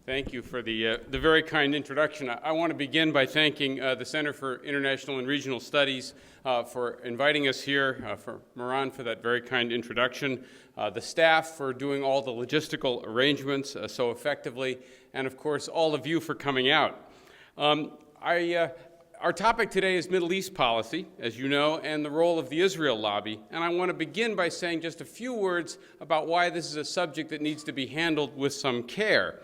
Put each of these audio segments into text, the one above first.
Thank you for the very kind introduction. I want to begin by thanking the Center for International and Regional Studies for inviting us here, for Moran for that very kind introduction, the staff for doing all the logistical arrangements so effectively, and of course all of you for coming out. Our topic today is Middle East policy, as you know, and the role of the Israel Lobby. And I want to begin by saying just a few words about why this is a subject that needs to be handled with some care.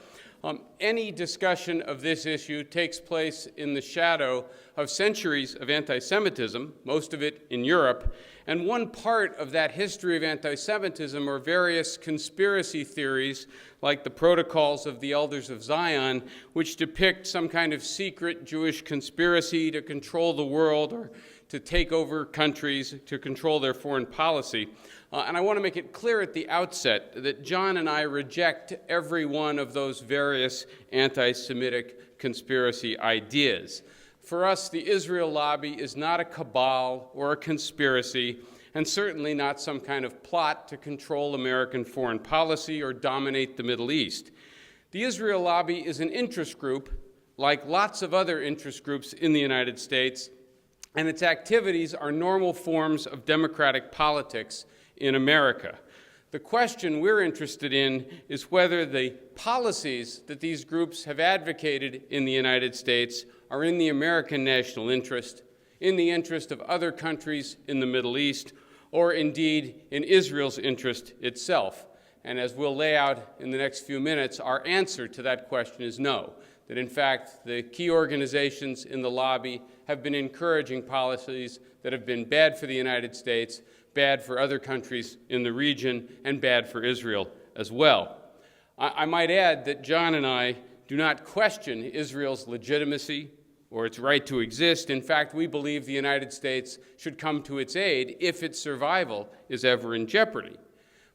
Any discussion of this issue takes place in the shadow of centuries of anti-Semitism, most of it in Europe, and one part of that history of anti-Semitism are various conspiracy theories like the Protocols of the Elders of Zion, which depict some kind of secret Jewish conspiracy to control the world or to take over countries, to control their foreign policy. And I want to make it clear at the outset that John and I reject every one of those various anti-Semitic conspiracy ideas. For us, the Israel Lobby is not a cabal or a conspiracy, and certainly not some kind of plot to control American foreign policy or dominate the Middle East. The Israel Lobby is an interest group, like lots of other interest groups in the United States, and its activities are normal forms of democratic politics in America. The question we're interested in is whether the policies that these groups have advocated in the United States are in the American national interest, in the interest of other countries in the Middle East, or indeed in Israel's interest itself. And as we'll lay out in the next few minutes, our answer to that question is no, that in fact the key organizations in the lobby have been encouraging policies that have been bad for the United States, bad for other countries in the region, and bad for Israel as well. I might add that John and I do not question Israel's legitimacy or its right to exist. In fact, we believe the United States should come to its aid if its survival is ever in jeopardy.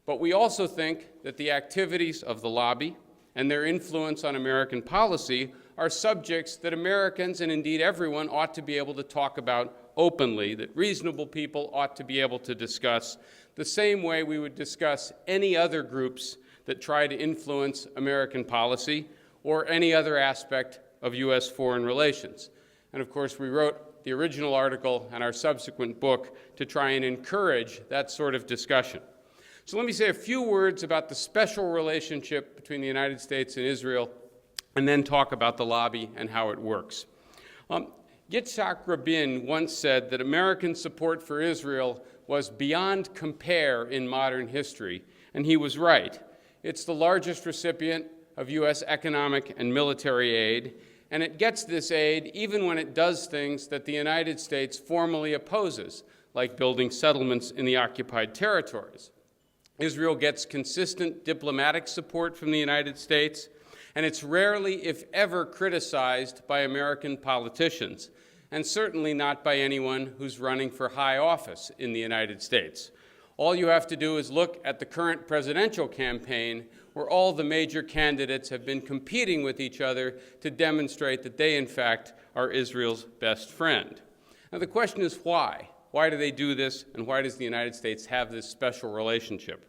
But we also think that the activities of the lobby and their influence on American policy are subjects that Americans, and indeed everyone, ought to be able to talk about openly, that reasonable people ought to be able to discuss the same way we would discuss any other groups that try to influence American policy or any other aspect of U.S. foreign relations. And of course, we wrote the original article and our subsequent book to try and encourage that sort of discussion. So let me say a few words about the special relationship between the United States and Israel, and then talk about the lobby and how it works. Yitzhak Rabin once said that American support for Israel was beyond compare in modern history, and he was right. It's the largest recipient of U.S. economic and military aid, and it gets this aid even when it does things that the United States formally opposes, like building settlements in the occupied territories. Israel gets consistent diplomatic support from the United States, and it's rarely, if ever, criticized by American politicians, and certainly not by anyone who's running for high office in the United States. All you have to do is look at the current presidential campaign, where all the major candidates have been competing with each other to demonstrate that they, in fact, are Israel's best friend. Now, the question is why? Why do they do this, and why does the United States have this special relationship?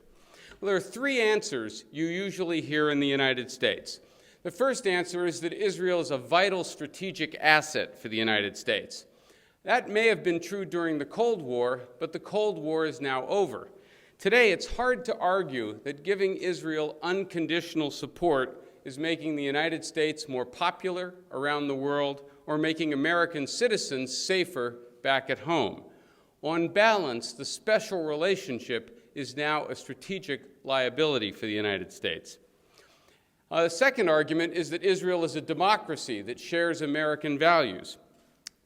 Well, there are three answers you usually hear in the United States. The first answer is that Israel is a vital strategic asset for the United States. That may have been true during the Cold War, but the Cold War is now over. Today, it's hard to argue that giving Israel unconditional support is making the United States more popular around the world or making American citizens safer back at home. On balance, the special relationship is now a strategic liability for the United States. The second argument is that Israel is a democracy that shares American values.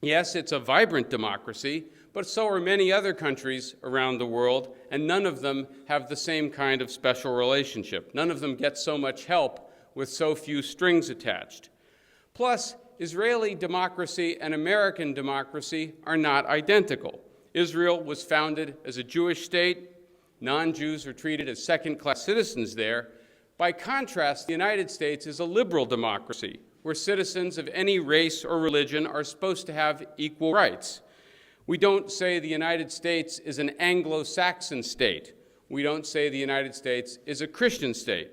Yes, it's a vibrant democracy, but so are many other countries around the world, and none of them have the same kind of special relationship. None of them get so much help with so few strings attached. Plus, Israeli democracy and American democracy are not identical. Israel was founded as a Jewish state. Non-Jews are treated as second-class citizens there. By contrast, the United States is a liberal democracy where citizens of any race or religion are supposed to have equal rights. We don't say the United States is an Anglo-Saxon state. We don't say the United States is a Christian state.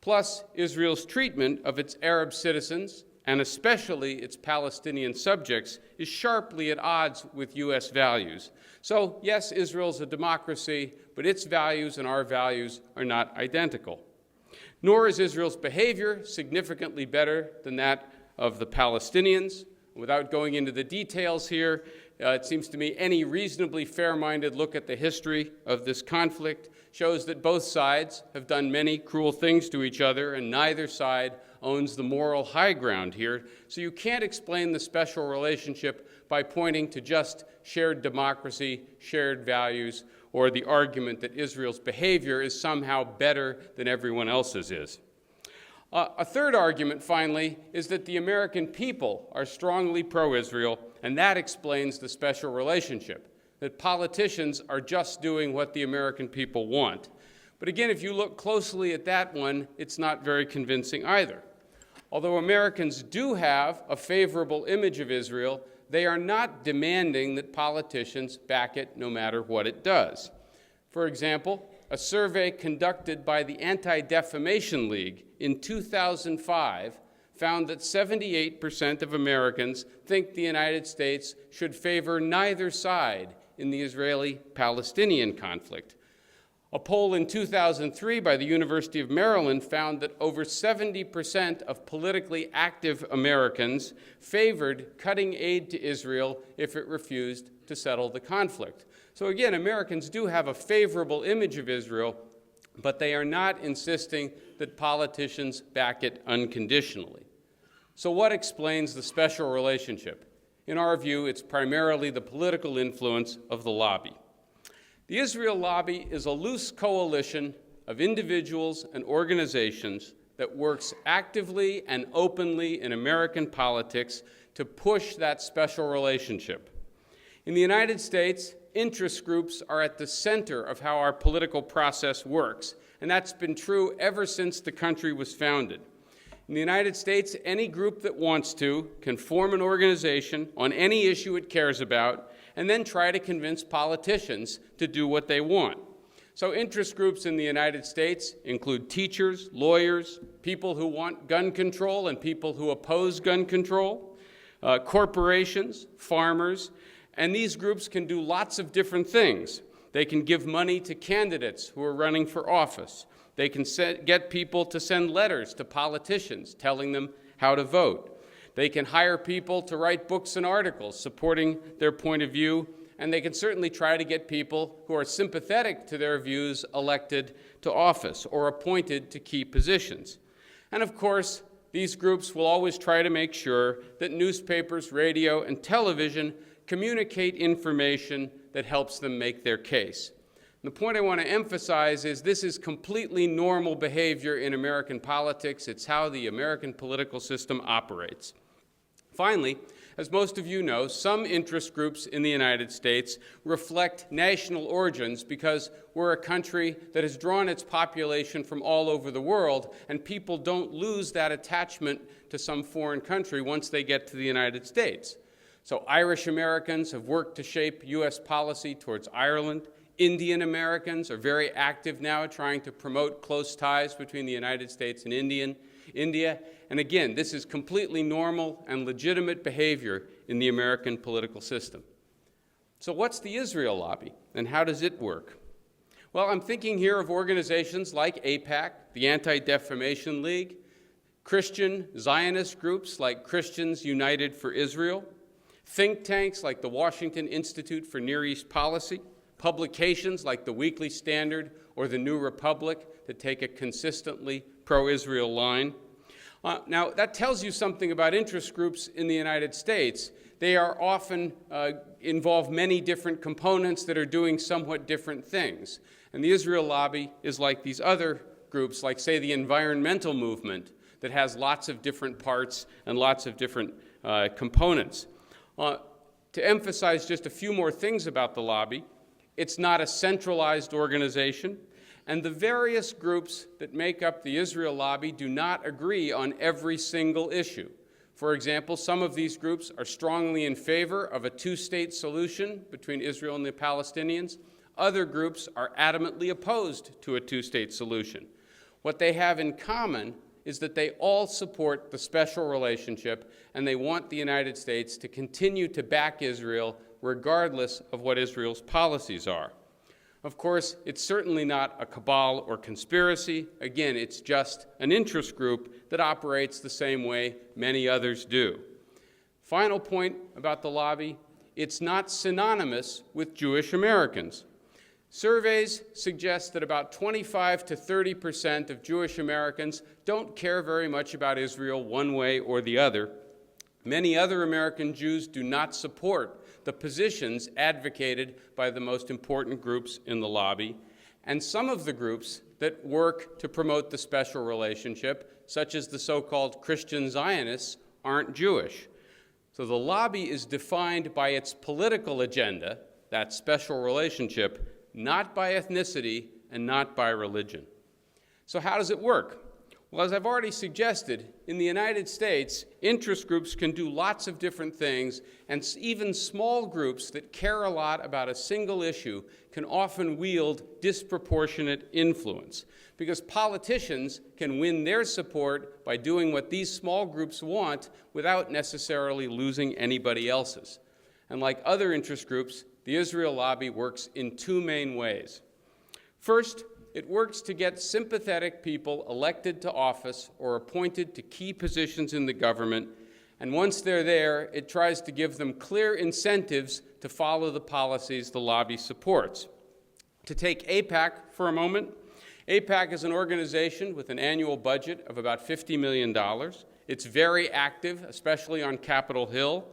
Plus, Israel's treatment of its Arab citizens, and especially its Palestinian subjects, is sharply at odds with U.S. values. So, yes, Israel's a democracy, but its values and our values are not identical. Nor is Israel's behavior significantly better than that of the Palestinians. Without going into the details here, it seems to me any reasonably fair-minded look at the history of this conflict shows that both sides have done many cruel things to each other, and neither side owns the moral high ground here. So you can't explain the special relationship by pointing to just shared democracy, shared values, or the argument that Israel's behavior is somehow better than everyone else's is. A third argument, finally, is that the American people are strongly pro-Israel, and that explains the special relationship, that politicians are just doing what the American people want. But again, if you look closely at that one, it's not very convincing either. Although Americans do have a favorable image of Israel, they are not demanding that politicians back it no matter what it does. For example, a survey conducted by the Anti-Defamation League in 2005 found that 78% of Americans think the United States should favor neither side in the Israeli-Palestinian conflict. A poll in 2003 by the University of Maryland found that over 70% of politically active Americans favored cutting aid to Israel if it refused to settle the conflict. So again, Americans do have a favorable image of Israel, but they are not insisting that politicians back it unconditionally. So what explains the special relationship? In our view, it's primarily the political influence of the lobby. The Israel Lobby is a loose coalition of individuals and organizations that works actively and openly in American politics to push that special relationship. In the United States, interest groups are at the center of how our political process works, and that's been true ever since the country was founded. In the United States, any group that wants to can form an organization on any issue it cares about and then try to convince politicians to do what they want. So interest groups in the United States include teachers, lawyers, people who want gun control and people who oppose gun control, corporations, farmers, and these groups can do lots of different things. They can give money to candidates who are running for office. They can get people to send letters to politicians telling them how to vote. They can hire people to write books and articles supporting their point of view, and they can certainly try to get people who are sympathetic to their views elected to office or appointed to key positions. And of course, these groups will always try to make sure that newspapers, radio, and television communicate information that helps them make their case. And the point I want to emphasize is this is completely normal behavior in American politics. It's how the American political system operates. Finally, as most of you know, some interest groups in the United States reflect national origins because we're a country that has drawn its population from all over the world, and people don't lose that attachment to some foreign country once they get to the United States. So Irish Americans have worked to shape U.S. policy towards Ireland. Indian Americans are very active now trying to promote close ties between the United States and India. And again, this is completely normal and legitimate behavior in the American political system. So what's the Israel Lobby, and how does it work? Well, I'm thinking here of organizations like AIPAC, the Anti-Defamation League, Christian Zionist groups like Christians United for Israel, think tanks like the Washington Institute for Near East Policy, publications like the Weekly Standard or the New Republic that take a consistently pro-Israel line. Now, that tells you something about interest groups in the United States. They are often involve many different components that are doing somewhat different things. And the Israel Lobby is like these other groups, like, say, the environmental movement, that has lots of different parts and lots of different components. To emphasize just a few more things about the lobby, it's not a centralized organization, and the various groups that make up the Israel Lobby do not agree on every single issue. For example, some of these groups are strongly in favor of a two-state solution between Israel and the Palestinians. Other groups are adamantly opposed to a two-state solution. What they have in common is that they all support the special relationship, and they want the United States to continue to back Israel regardless of what Israel's policies are. Of course, it's certainly not a cabal or conspiracy. Again, it's just an interest group that operates the same way many others do. Final point about the lobby, it's not synonymous with Jewish Americans. Surveys suggest that about 25 to 30% of Jewish Americans don't care very much about Israel one way or the other. Many other American Jews do not support the positions advocated by the most important groups in the lobby, and some of the groups that work to promote the special relationship, such as the so-called Christian Zionists, aren't Jewish. So the lobby is defined by its political agenda, that special relationship, not by ethnicity and not by religion. So how does it work? Well, as I've already suggested, in the United States, interest groups can do lots of different things, and even small groups that care a lot about a single issue can often wield disproportionate influence, because politicians can win their support by doing what these small groups want without necessarily losing anybody else's. And like other interest groups, the Israel Lobby works in two main ways. First, it works to get sympathetic people elected to office or appointed to key positions in the government, and once they're there, it tries to give them clear incentives to follow the policies the lobby supports. To take AIPAC for a moment, AIPAC is an organization with an annual budget of about $50 million. It's very active, especially on Capitol Hill,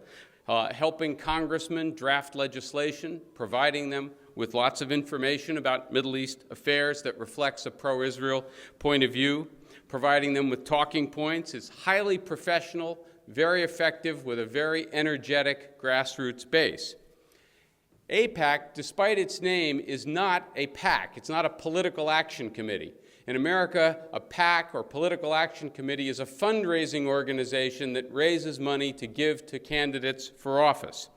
helping congressmen draft legislation, providing them with lots of information about Middle East affairs that reflects a pro-Israel point of view, providing them with talking points. It's highly professional, very effective, with a very energetic grassroots base. AIPAC, despite its name, is not a PAC. It's not a political action committee. In America, a PAC, or political action committee, is a fundraising organization that raises money to give to candidates for office.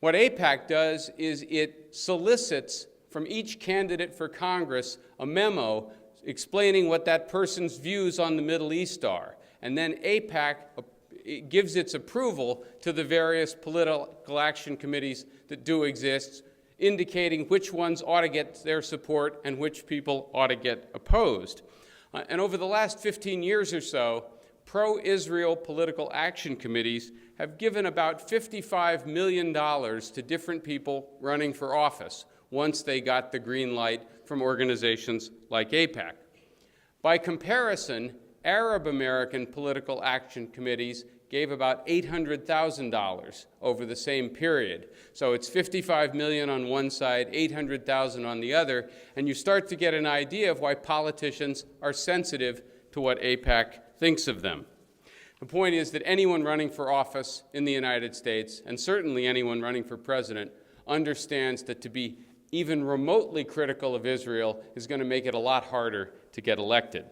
What AIPAC does is it solicits from each candidate for Congress a memo explaining what that person's views on the Middle East are. And then AIPAC gives its approval to the various political action committees that do exist, indicating which ones ought to get their support and which people ought to get opposed. And over the last 15 years or so, pro-Israel political action committees have given about $55 million to different people running for office once they got the green light from organizations like AIPAC. By comparison, Arab American political action committees gave about $800,000 over the same period. So it's $55 million on one side, $800,000 on the other, and you start to get an idea of why politicians are sensitive to what AIPAC thinks of them. The point is that anyone running for office in the United States, and certainly anyone running for president, understands that to be even remotely critical of Israel is going to make it a lot harder to get elected.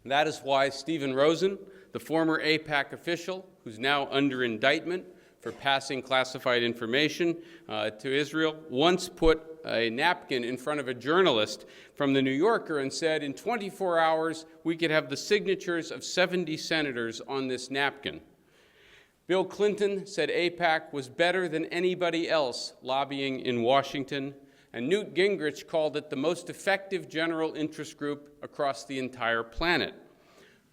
And that is why Stephen Rosen, the former AIPAC official who's now under indictment for passing classified information to Israel, once put a napkin in front of a journalist from The New Yorker and said, in 24 hours, we could have the signatures of 70 senators on this napkin. Bill Clinton said AIPAC was better than anybody else lobbying in Washington, and Newt Gingrich called it the most effective general interest group across the entire planet.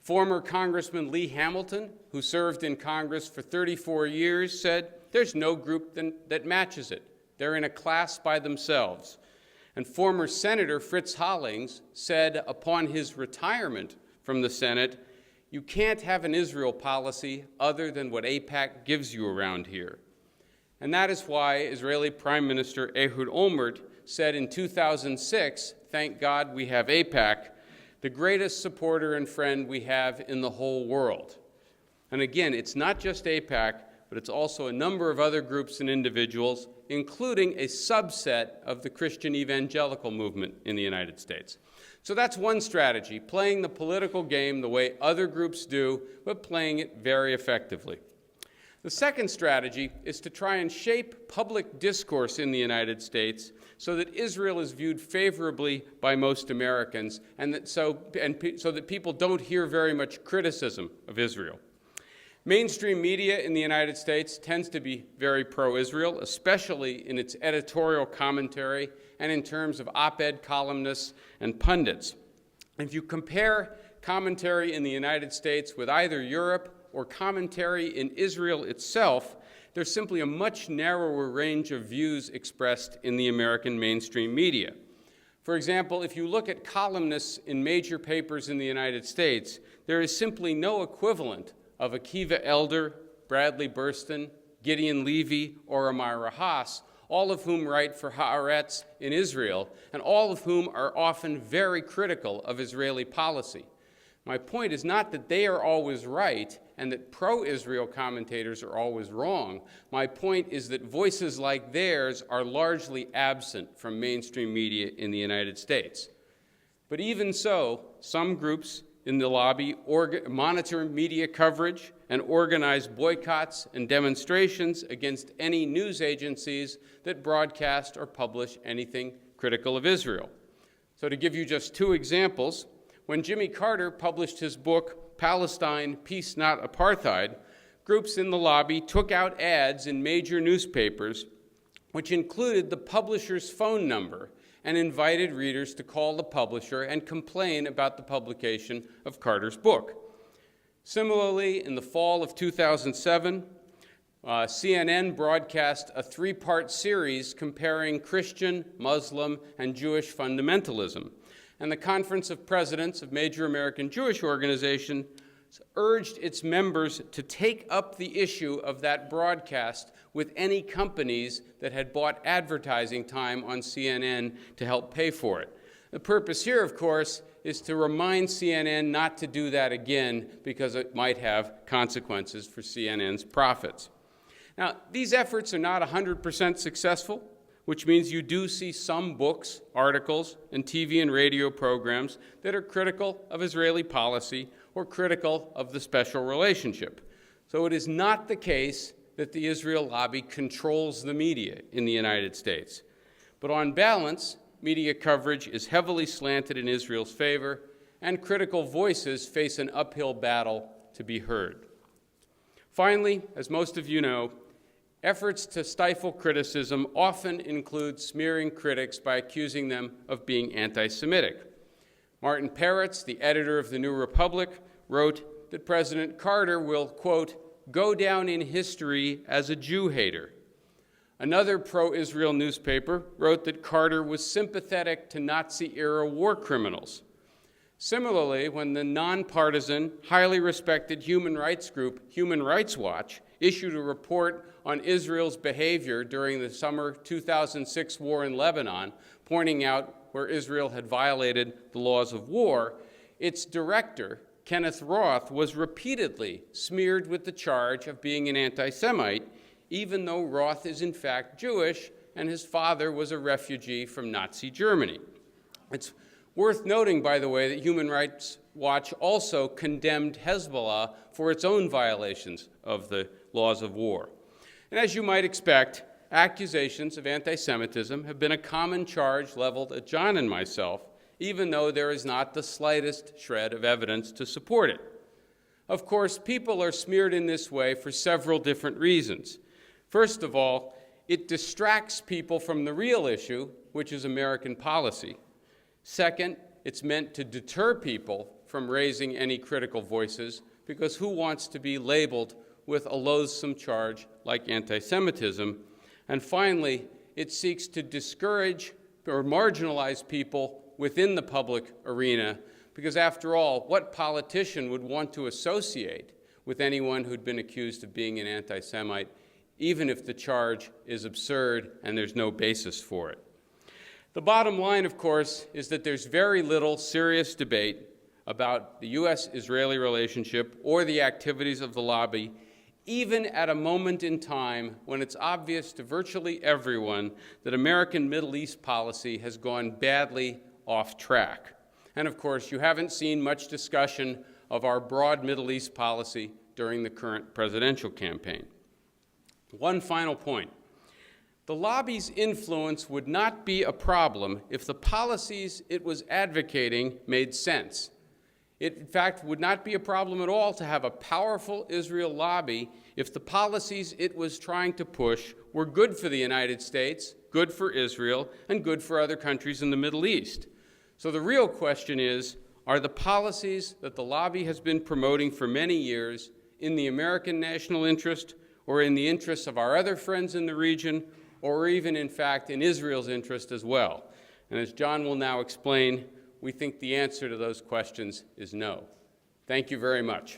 Former Congressman Lee Hamilton, who served in Congress for 34 years, said, there's no group that matches it. They're in a class by themselves. And former Senator Fritz Hollings said upon his retirement from the Senate, you can't have an Israel policy other than what AIPAC gives you around here. And that is why Israeli Prime Minister Ehud Olmert said in 2006, thank God we have AIPAC, the greatest supporter and friend we have in the whole world. And again, it's not just AIPAC, but it's also a number of other groups and individuals, including a subset of the Christian evangelical movement in the United States. So that's one strategy, playing the political game the way other groups do, but playing it very effectively. The second strategy is to try and shape public discourse in the United States so that Israel is viewed favorably by most Americans and so that people don't hear very much criticism of Israel. Mainstream media in the United States tends to be very pro-Israel, especially in its editorial commentary and in terms of op-ed columnists and pundits. If you compare commentary in the United States with either Europe or commentary in Israel itself, there's simply a much narrower range of views expressed in the American mainstream media. For example, if you look at columnists in major papers in the United States, there is simply no equivalent of Akiva Elder, Bradley Burston, Gideon Levy, or Amira Haas, all of whom write for Haaretz in Israel, and all of whom are often very critical of Israeli policy. My point is not that they are always right and that pro-Israel commentators are always wrong. My point is that voices like theirs are largely absent from mainstream media in the United States. But even so, some groups in the lobby monitor media coverage and organize boycotts and demonstrations against any news agencies that broadcast or publish anything critical of Israel. So to give you just two examples, when Jimmy Carter published his book, Palestine, Peace Not Apartheid, groups in the lobby took out ads in major newspapers which included the publisher's phone number and invited readers to call the publisher and complain about the publication of Carter's book. Similarly, in the fall of 2007, CNN broadcast a three-part series comparing Christian, Muslim, and Jewish fundamentalism. And the Conference of Presidents of major American Jewish organizations urged its members to take up the issue of that broadcast with any companies that had bought advertising time on CNN to help pay for it. The purpose here, of course, is to remind CNN not to do that again because it might have consequences for CNN's profits. Now, these efforts are not 100% successful, which means you do see some books, articles, and TV and radio programs that are critical of Israeli policy or critical of the special relationship. So it is not the case that the Israel lobby controls the media in the United States. But on balance, media coverage is heavily slanted in Israel's favor, and critical voices face an uphill battle to be heard. Finally, as most of you know, efforts to stifle criticism often include smearing critics by accusing them of being anti-Semitic. Martin Peretz, the editor of The New Republic, wrote that President Carter will, quote, go down in history as a Jew hater. Another pro-Israel newspaper wrote that Carter was sympathetic to Nazi-era war criminals. Similarly, when the nonpartisan, highly respected human rights group Human Rights Watch issued a report on Israel's behavior during the summer 2006 war in Lebanon, pointing out where Israel had violated the laws of war, its director, Kenneth Roth, was repeatedly smeared with the charge of being an anti-Semite, even though Roth is in fact Jewish and his father was a refugee from Nazi Germany. It's worth noting, by the way, that Human Rights Watch also condemned Hezbollah for its own violations of the laws of war. And as you might expect, accusations of anti-Semitism have been a common charge leveled at John and myself, even though there is not the slightest shred of evidence to support it. Of course, people are smeared in this way for several different reasons. First of all, it distracts people from the real issue, which is American policy. Second, it's meant to deter people from raising any critical voices, because who wants to be labeled with a loathsome charge like anti-Semitism? And finally, it seeks to discourage or marginalize people within the public arena, because after all, what politician would want to associate with anyone who'd been accused of being an anti-Semite, even if the charge is absurd and there's no basis for it? The bottom line, of course, is that there's very little serious debate about the U.S.-Israeli relationship or the activities of the lobby, even at a moment in time when it's obvious to virtually everyone that American Middle East policy has gone badly off track. And of course, you haven't seen much discussion of our broad Middle East policy during the current presidential campaign. One final point. The lobby's influence would not be a problem if the policies it was advocating made sense. It, in fact, would not be a problem at all to have a powerful Israel lobby if the policies it was trying to push were good for the United States, good for Israel, and good for other countries in the Middle East. So the real question is, are the policies that the lobby has been promoting for many years in the American national interest, or in the interests of our other friends in the region, or even, in fact, in Israel's interest as well? And as John will now explain, we think the answer to those questions is no. Thank you very much.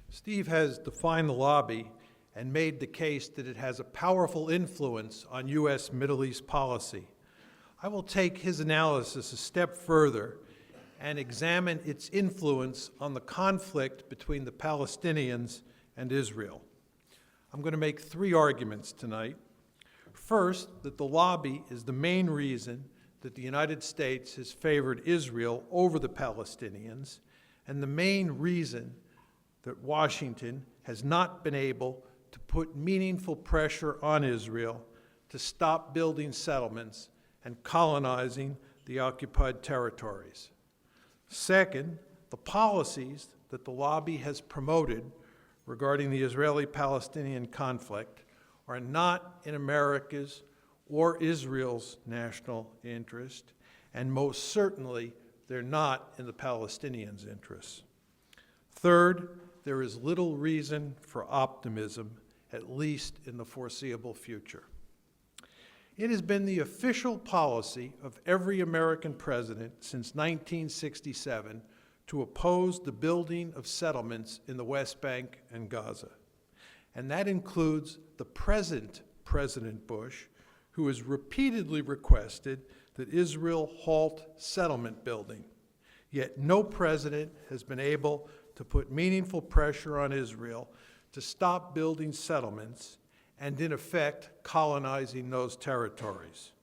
Steve has defined the lobby and made the case that it has a powerful influence on U.S. Middle East policy. I will take his analysis a step further and examine its influence on the conflict between the Palestinians and Israel. I'm going to make three arguments tonight. First, that the lobby is the main reason that the United States has favored Israel over the Palestinians, and the main reason that Washington has not been able to put meaningful pressure on Israel to stop building settlements and colonizing the occupied territories. Second, the policies that the lobby has promoted regarding the Israeli-Palestinian conflict are not in America's or Israel's national interest, and most certainly they're not in the Palestinians' interests. Third, there is little reason for optimism, at least in the foreseeable future. It has been the official policy of every American president since 1967 to oppose the building of settlements in the West Bank and Gaza. And that includes the present President Bush, who has repeatedly requested that Israel halt settlement building. Yet no president has been able to put meaningful pressure on Israel to stop building settlements and, in effect, colonizing those territories.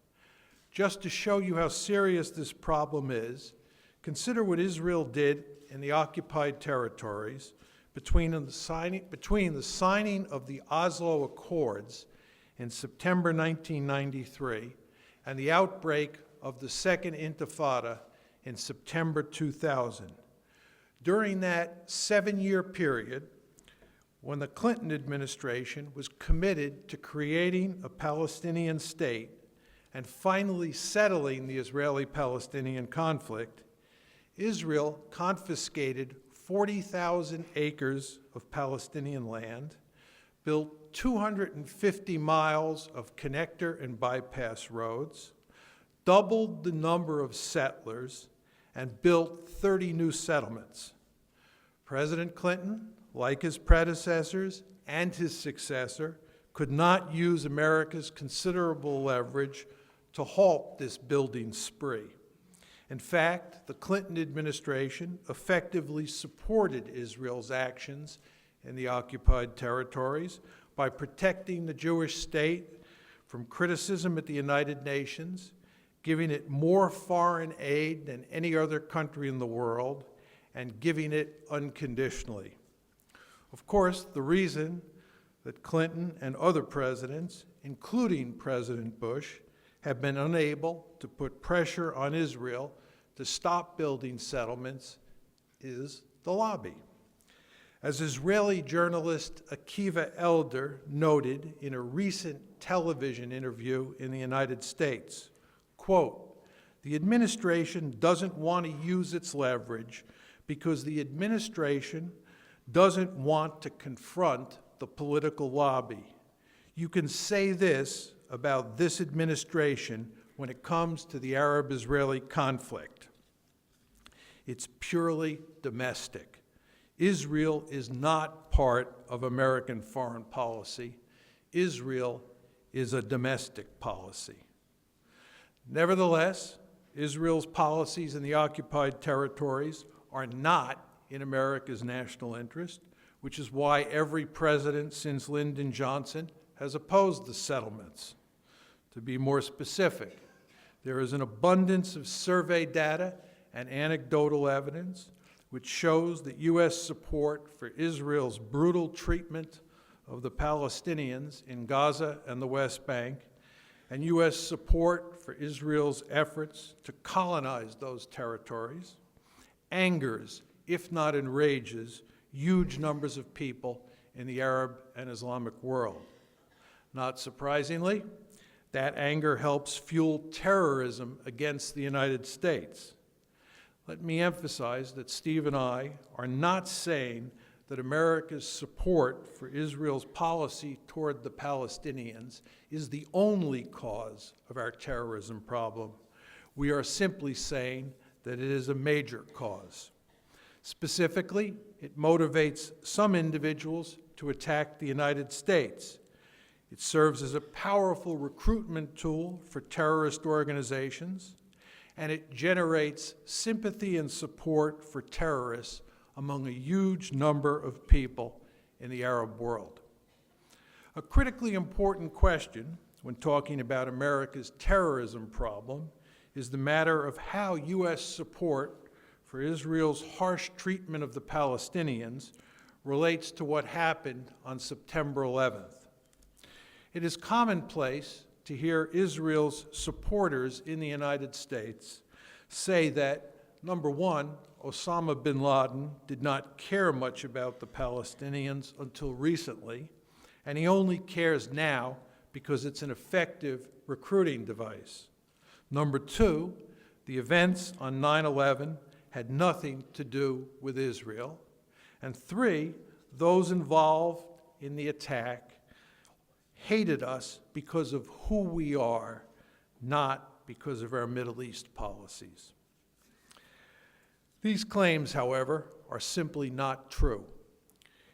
Just to show you how serious this problem is, consider what Israel did in the occupied territories between the signing of the Oslo Accords in September 1993 and the outbreak of the Second Intifada in September 2000. During that 7-year period, when the Clinton administration was committed to creating a Palestinian state and finally settling the Israeli-Palestinian conflict, Israel confiscated 40,000 acres of Palestinian land, built 250 miles of connector and bypass roads, doubled the number of settlers, and built 30 new settlements. President Clinton, like his predecessors and his successor, could not use America's considerable leverage to halt this building spree. In fact, the Clinton administration effectively supported Israel's actions in the occupied territories by protecting the Jewish state from criticism at the United Nations, giving it more foreign aid than any other country in the world, and giving it unconditionally. Of course, the reason that Clinton and other presidents, including President Bush, have been unable to put pressure on Israel to stop building settlements is the lobby. As Israeli journalist Akiva Elder noted in a recent television interview in the United States, quote, "The administration doesn't want to use its leverage because the administration doesn't want to confront the political lobby. You can say this about this administration when it comes to the Arab-Israeli conflict. It's purely domestic. Israel is not part of American foreign policy. Israel is a domestic policy." Nevertheless, Israel's policies in the occupied territories are not in America's national interest, which is why every president since Lyndon Johnson has opposed the settlements. To be more specific, There is an abundance of survey data and anecdotal evidence which shows that U.S. support for Israel's brutal treatment of the Palestinians in Gaza and the West Bank, and U.S. support for Israel's efforts to colonize those territories, angers, if not enrages, huge numbers of people in the Arab and Islamic world. Not surprisingly, that anger helps fuel terrorism against the United States. Let me emphasize that Steve and I are not saying that America's support for Israel's policy toward the Palestinians is the only cause of our terrorism problem. We are simply saying that it is a major cause. Specifically, it motivates some individuals to attack the United States. It serves as a powerful recruitment tool for terrorist organizations, and it generates sympathy and support for terrorists among a huge number of people in the Arab world. A critically important question when talking about America's terrorism problem is the matter of how U.S. support for Israel's harsh treatment of the Palestinians relates to what happened on September 11th. It is commonplace to hear Israel's supporters in the United States say that, number one, Osama bin Laden did not care much about the Palestinians until recently, and he only cares now because it's an effective recruiting device. Number two, the events on 9/11 had nothing to do with Israel. And three, those involved in the attack hated us because of who we are, not because of our Middle East policies. These claims, however, are simply not true.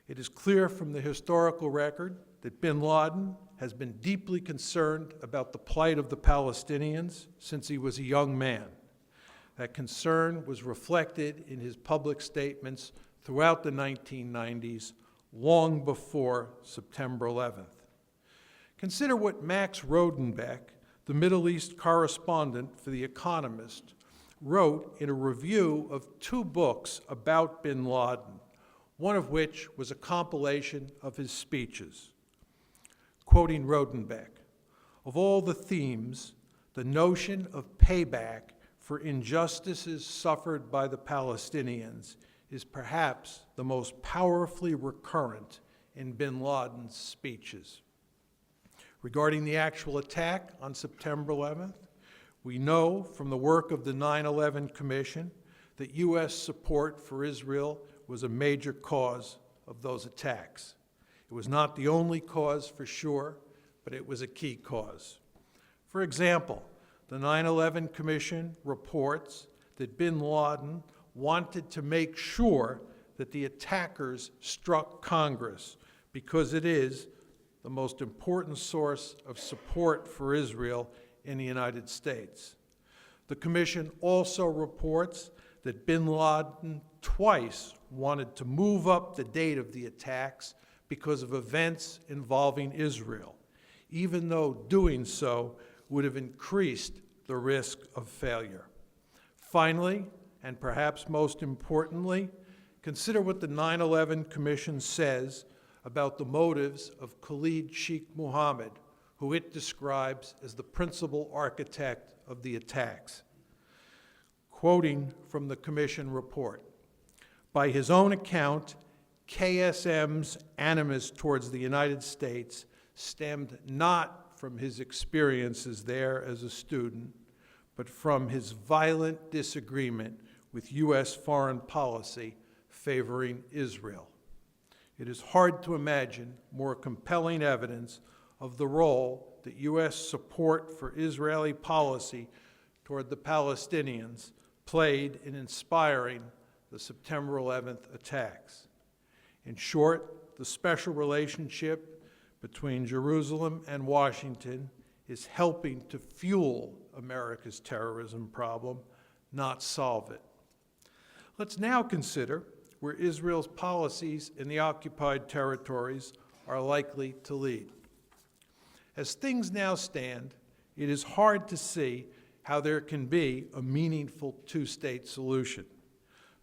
It is clear from the historical record that bin Laden has been deeply concerned about the plight of the Palestinians since he was a young man. That concern was reflected in his public statements throughout the 1990s, long before September 11th. Consider what Max Rodenbeck, the Middle East correspondent for The Economist, wrote in a review of 2 books about bin Laden, one of which was a compilation of his speeches. Quoting Rodenbeck, "Of all the themes, the notion of payback for injustices suffered by the Palestinians is perhaps the most powerfully recurrent in bin Laden's speeches." Regarding the actual attack on September 11th, we know from the work of the 9/11 Commission that U.S. support for Israel was a major cause of those attacks. It was not the only cause for sure, but it was a key cause. For example, the 9/11 Commission reports that bin Laden wanted to make sure that the attackers struck Congress because it is the most important source of support for Israel in the United States. The Commission also reports that bin Laden twice wanted to move up the date of the attacks because of events involving Israel, even though doing so would have increased the risk of failure. Finally, and perhaps most importantly, consider what the 9/11 Commission says about the motives of Khalid Sheikh Mohammed, who it describes as the principal architect of the attacks. Quoting from the Commission report, "By his own account, KSM's animus towards the United States stemmed not from his experiences there as a student, but from his violent disagreement with U.S. foreign policy favoring Israel." It is hard to imagine more compelling evidence of the role that U.S. support for Israeli policy toward the Palestinians played in inspiring the September 11th attacks. In short, the special relationship between Jerusalem and Washington is helping to fuel America's terrorism problem, not solve it. Let's now consider where Israel's policies in the occupied territories are likely to lead. As things now stand, it is hard to see how there can be a meaningful two-state solution.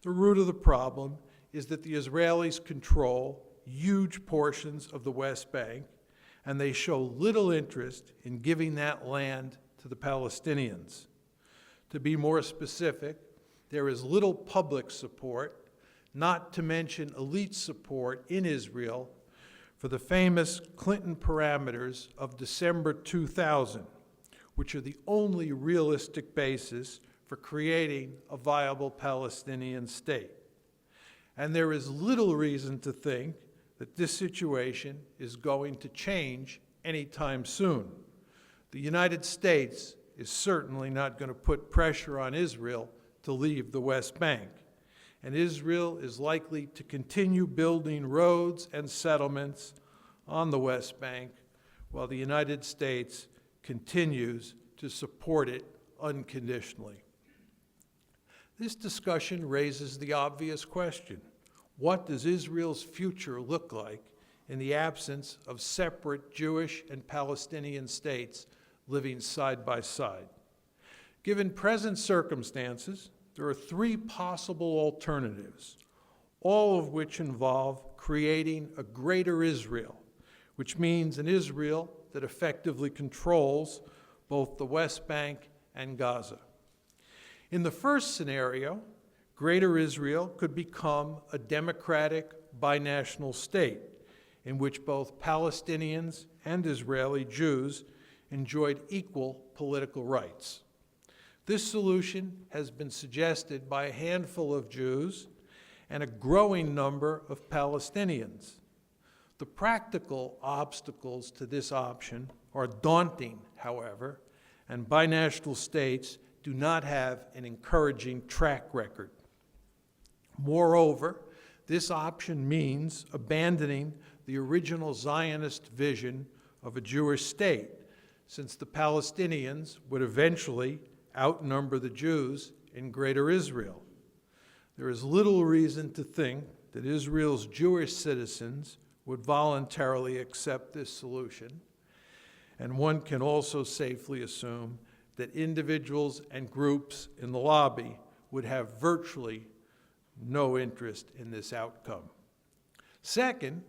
The root of the problem is that the Israelis control huge portions of the West Bank, and they show little interest in giving that land to the Palestinians. To be more specific, there is little public support, not to mention elite support in Israel, for the famous Clinton parameters of December 2000, which are the only realistic basis for creating a viable Palestinian state. And there is little reason to think that this situation is going to change anytime soon. The United States is certainly not going to put pressure on Israel to leave the West Bank, and Israel is likely to continue building roads and settlements on the West Bank while the United States continues to support it unconditionally. This discussion raises the obvious question: what does Israel's future look like in the absence of separate Jewish and Palestinian states living side by side? Given present circumstances, there are three possible alternatives, all of which involve creating a greater Israel, which means an Israel that effectively controls both the West Bank and Gaza. In the first scenario, Greater Israel could become a democratic binational state in which both Palestinians and Israeli Jews enjoyed equal political rights. This solution has been suggested by a handful of Jews and a growing number of Palestinians. The practical obstacles to this option are daunting, however, and binational states do not have an encouraging track record. Moreover, this option means abandoning the original Zionist vision of a Jewish state, since the Palestinians would eventually outnumber the Jews in Greater Israel. There is little reason to think that Israel's Jewish citizens would voluntarily accept this solution, and one can also safely assume that individuals and groups in the lobby would have virtually no interest in this outcome. Second,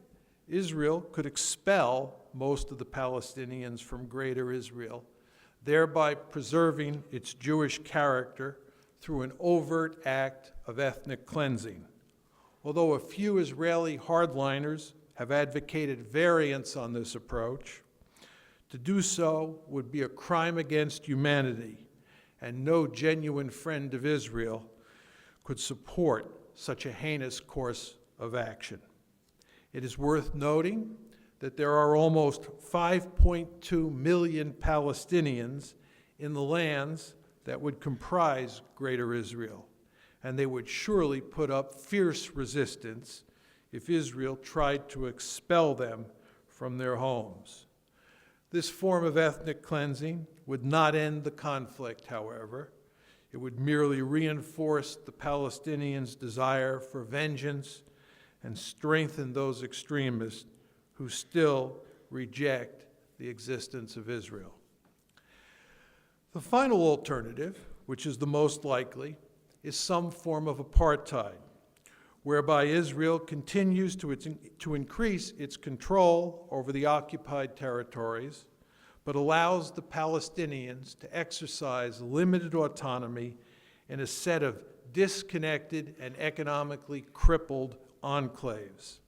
Israel could expel most of the Palestinians from Greater Israel, thereby preserving its Jewish character through an overt act of ethnic cleansing. Although a few Israeli hardliners have advocated variants on this approach, to do so would be a crime against humanity, and no genuine friend of Israel could support such a heinous course of action. It is worth noting that there are almost 5.2 million Palestinians in the lands that would comprise Greater Israel, and they would surely put up fierce resistance if Israel tried to expel them from their homes. This form of ethnic cleansing would not end the conflict, however. It would merely reinforce the Palestinians' desire for vengeance and strengthen those extremists who still reject the existence of Israel. The final alternative, which is the most likely, is some form of apartheid, whereby Israel continues to increase its control over the occupied territories, but allows the Palestinians to exercise limited autonomy in a set of disconnected and economically crippled enclaves.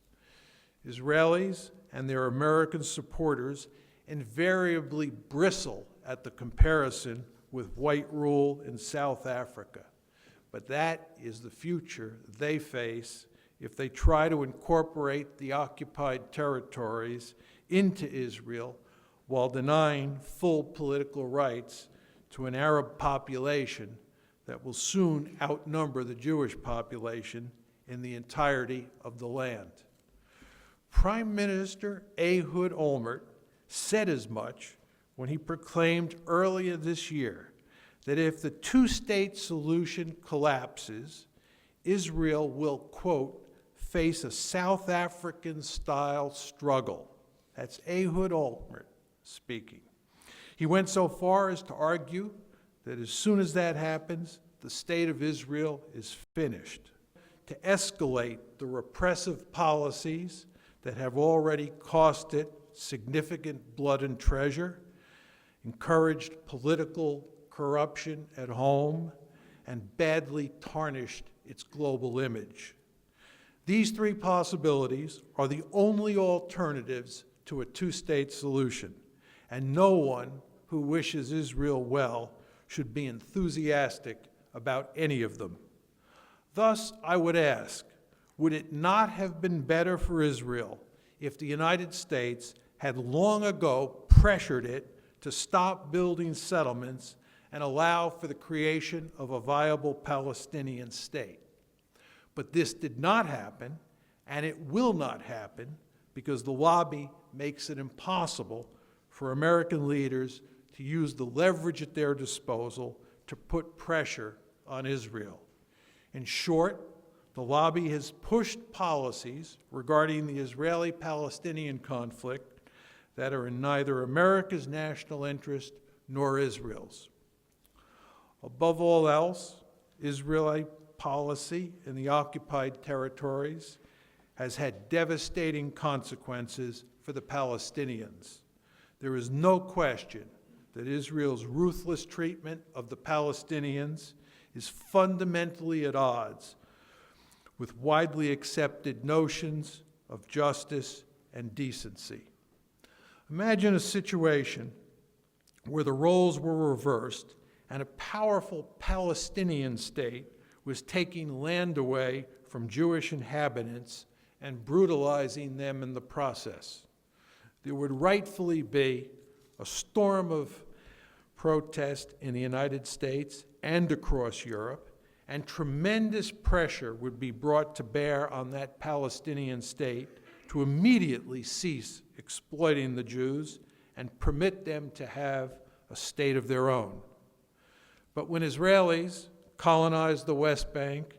Israelis and their American supporters invariably bristle at the comparison with white rule in South Africa. But that is the future they face if they try to incorporate the occupied territories into Israel while denying full political rights to an Arab population that will soon outnumber the Jewish population in the entirety of the land. Prime Minister Ehud Olmert said as much when he proclaimed earlier this year that if the two-state solution collapses, Israel will, quote, face a South African-style struggle. That's Ehud Olmert speaking. He went so far as to argue that as soon as that happens, the state of Israel is finished. To escalate the repressive policies that have already cost it significant blood and treasure, encouraged political corruption at home, and badly tarnished its global image. These three possibilities are the only alternatives to a two-state solution, and no one who wishes Israel well should be enthusiastic about any of them. Thus, I would ask, would it not have been better for Israel if the United States had long ago pressured it to stop building settlements and allow for the creation of a viable Palestinian state? But this did not happen, and it will not happen, because the lobby makes it impossible for American leaders to use the leverage at their disposal to put pressure on Israel. In short, the lobby has pushed policies regarding the Israeli-Palestinian conflict that are in neither America's national interest nor Israel's. Above all else, Israeli policy in the occupied territories has had devastating consequences for the Palestinians. There is no question that Israel's ruthless treatment of the Palestinians is fundamentally at odds with widely accepted notions of justice and decency. Imagine a situation where the roles were reversed and a powerful Palestinian state was taking land away from Jewish inhabitants and brutalizing them in the process. There would rightfully be a storm of protest in the United States and across Europe, and tremendous pressure would be brought to bear on that Palestinian state to immediately cease exploiting the Jews and permit them to have a state of their own. But when Israelis colonized the West Bank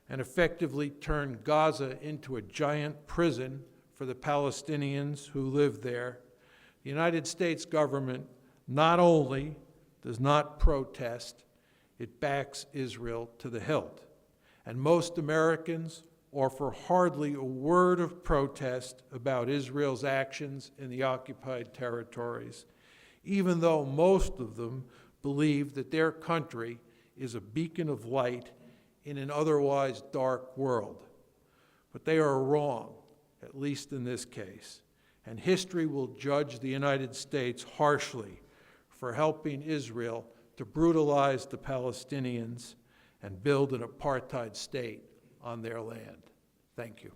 and effectively turned Gaza into a giant prison for the Palestinians who live there, the United States government not only does not protest, it backs Israel to the hilt. And most Americans offer hardly a word of protest about Israel's actions in the occupied territories, even though most of them believe that their country is a beacon of light in an otherwise dark world. But they are wrong, at least in this case, and history will judge the United States harshly for helping Israel to brutalize the Palestinians and build an apartheid state on their land. Thank you.